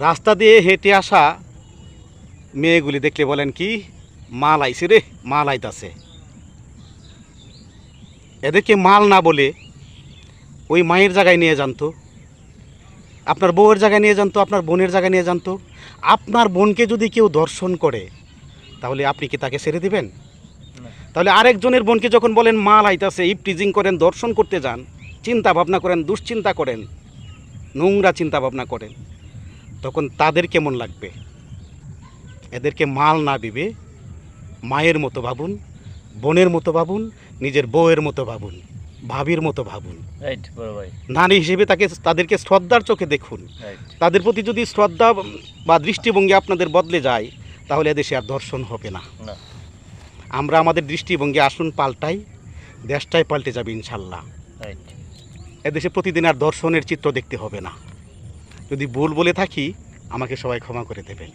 রাস্তা দিয়ে হেঁটে আসা মেয়েগুলি দেখলে বলেন কি, মাল আইছে রে, মাল আইতাছে। এদেরকে মাল না বলে ওই মায়ের জায়গায় নিয়ে যান তো, আপনার বউয়ের জায়গায় নিয়ে যান তো, আপনার বোনের জায়গায় নিয়ে যান তো। আপনার বোনকে যদি কেউ দর্শন করে তাহলে আপনি কি তাকে ছেড়ে দিবেন? তাহলে আরেকজনের বোনকে যখন বলেন মাল আইতাছে, ইপটিজিং করেন, দর্শন করতে যান, চিন্তা ভাবনা করেন, দুশ্চিন্তা করেন, নোংরা চিন্তা ভাবনা করেন, তখন তাদের কেমন লাগবে? এদেরকে মাল না ভেবে মায়ের মতো ভাবুন, বোনের মতো ভাবুন, নিজের বউয়ের মতো ভাবুন, ভাবির মতো ভাবুন। নারী হিসেবে তাদেরকে শ্রদ্ধার চোখে দেখুন। তাদের প্রতি যদি শ্রদ্ধা বা দৃষ্টিভঙ্গি আপনাদের বদলে যায় তাহলে এদেশে আর দর্শন হবে না। আমরা আমাদের দৃষ্টিভঙ্গি আসুন পাল্টাই, দেশটাই পাল্টে যাবে ইনশাল্লাহ। এদেশে প্রতিদিন আর দর্শনের চিত্র দেখতে হবে না। যদি ভুল বলে থাকি আমাকে সবাই ক্ষমা করে দেবেন।